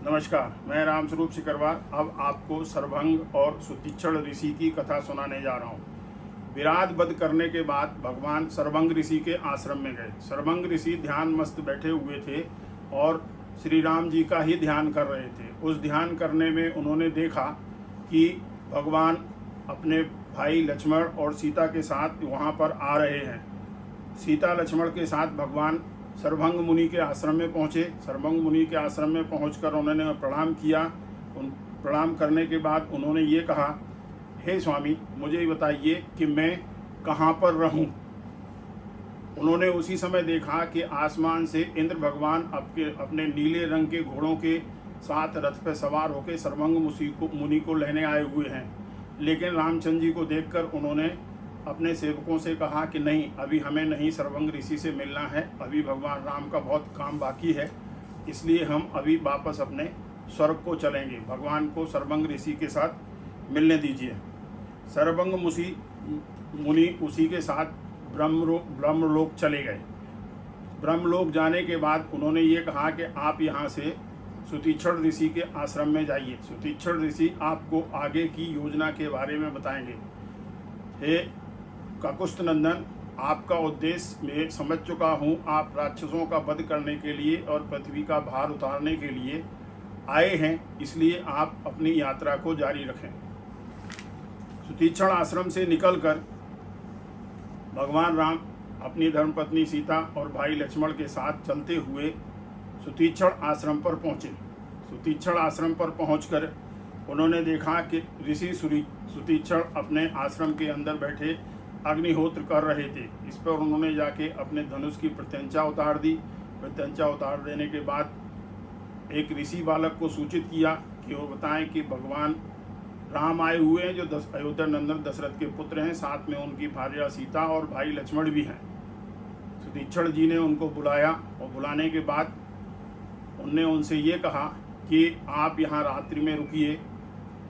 नमस्कार, मैं रामस्वरूप सिकरवार अब आपको सर्वभंग और सुतीक्षण ऋषि की कथा सुनाने जा रहा हूँ। विराट वध करने के बाद भगवान सर्वभंग ऋषि के आश्रम में गए। सर्वभंग ऋषि ध्यान मस्त बैठे हुए थे और श्री राम जी का ही ध्यान कर रहे थे। उस ध्यान करने में उन्होंने देखा कि भगवान अपने भाई लक्ष्मण और सीता के साथ वहाँ पर आ रहे हैं। सीता लक्ष्मण के साथ भगवान सर्वभंग मुनि के आश्रम में पहुँचे। सर्वभंग मुनि के आश्रम में पहुंचकर उन्होंने प्रणाम किया। प्रणाम करने के बाद उन्होंने ये कहा, हे स्वामी, मुझे बताइए कि मैं कहाँ पर रहूं। उन्होंने उसी समय देखा कि आसमान से इंद्र भगवान अपने नीले रंग के घोड़ों के साथ रथ पर सवार होकर सर्वभंग मुनि को लेने आए हुए हैं। लेकिन रामचंद्र जी को देखकर उन्होंने अपने सेवकों से कहा कि नहीं, अभी हमें नहीं सर्वभंग ऋषि से मिलना है, अभी भगवान राम का बहुत काम बाकी है, इसलिए हम अभी वापस अपने स्वर्ग को चलेंगे। भगवान को सर्वभंग ऋषि के साथ मिलने दीजिए। सर्वभंग मुनि उसी के साथ ब्रह्मलोक चले गए। ब्रह्मलोक जाने के बाद उन्होंने ये कहा कि आप यहाँ से सुतीक्षण ऋषि के आश्रम में जाइए। सुतीक्षण ऋषि आपको आगे की योजना के बारे में बताएंगे। हे काकुस्थ नंदन, आपका उद्देश्य मैं समझ चुका हूँ। आप राक्षसों का वध करने के लिए और पृथ्वी का भार उतारने के लिए आए हैं, इसलिए आप अपनी यात्रा को जारी रखें। सुतीक्षण आश्रम से निकलकर भगवान राम अपनी धर्मपत्नी सीता और भाई लक्ष्मण के साथ चलते हुए सुतीक्षण आश्रम पर पहुँचे। सुतीक्षण आश्रम पर पहुँचकर उन्होंने देखा कि ऋषि सुतीक्षण अपने आश्रम के अंदर बैठे अग्निहोत्र कर रहे थे। इस पर उन्होंने जाके अपने धनुष की प्रत्यंचा उतार दी। प्रत्यंचा उतार देने के बाद एक ऋषि बालक को सूचित किया कि वो बताएं कि भगवान राम आए हुए हैं, जो अयोध्या नंदन दशरथ के पुत्र हैं। साथ में उनकी भार्या सीता और भाई लक्ष्मण भी हैं। सुतीक्षण जी ने उनको बुलाया और बुलाने के बाद उनने उनसे ये कहा कि आप यहाँ रात्रि में रुकिए।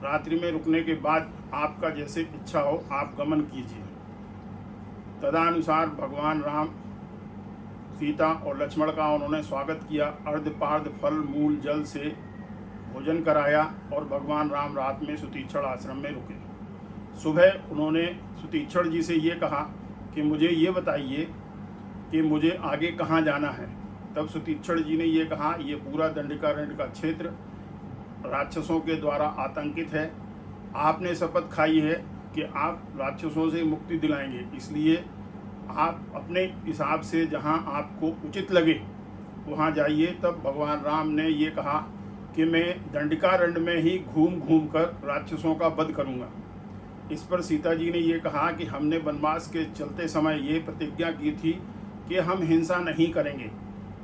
रात्रि में रुकने के बाद आपका जैसे इच्छा हो आप गमन कीजिए। तदनुसार भगवान राम, सीता और लक्ष्मण का उन्होंने स्वागत किया। अर्ध पार्ध फल मूल जल से भोजन कराया और भगवान राम रात में सुतीक्षण आश्रम में रुके। सुबह उन्होंने सुतीक्षण जी से ये कहा कि मुझे ये बताइए कि मुझे आगे कहाँ जाना है। तब सुतीक्षण जी ने ये कहा, ये पूरा दंडकारण्य का क्षेत्र राक्षसों के द्वारा आतंकित है। आपने शपथ खाई है कि आप राक्षसों से मुक्ति दिलाएंगे, इसलिए आप अपने हिसाब से जहां आपको उचित लगे वहां जाइए। तब भगवान राम ने ये कहा कि मैं दंडकारण्य में ही घूम घूम कर राक्षसों का वध करूंगा। इस पर सीता जी ने ये कहा कि हमने वनवास के चलते समय ये प्रतिज्ञा की थी कि हम हिंसा नहीं करेंगे।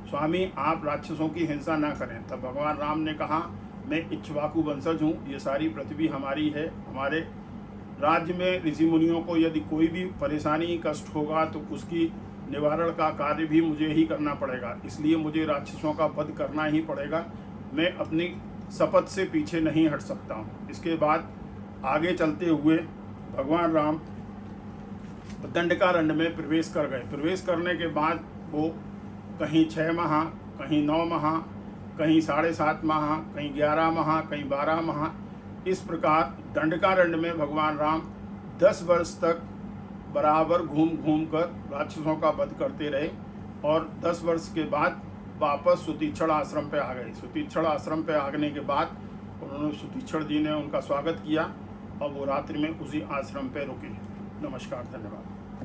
स्वामी, आप राक्षसों की हिंसा ना करें। तब भगवान राम ने कहा, मैं इक्ष्वाकु वंशज हूँ, ये सारी पृथ्वी हमारी है। हमारे राज्य में ऋषि मुनियों को यदि कोई भी परेशानी कष्ट होगा तो उसकी निवारण का कार्य भी मुझे ही करना पड़ेगा, इसलिए मुझे राक्षसों का वध करना ही पड़ेगा। मैं अपनी शपथ से पीछे नहीं हट सकता हूँ। इसके बाद आगे चलते हुए भगवान राम दंडकारण्य में प्रवेश कर गए। प्रवेश करने के बाद वो कहीं 6 माह, कहीं 9 माह, कहीं 7.5 माह, कहीं 11 माह, कहीं 12 माह, इस प्रकार दंडकारण्य में भगवान राम 10 वर्ष तक बराबर घूम घूम कर राक्षसों का वध करते रहे और 10 वर्ष के बाद वापस सुतीक्षण आश्रम पे आ गए। सुतीक्षण आश्रम पे आने के बाद उन्होंने सुतीक्षण जी ने उनका स्वागत किया और वो रात्रि में उसी आश्रम पे रुके। नमस्कार, धन्यवाद।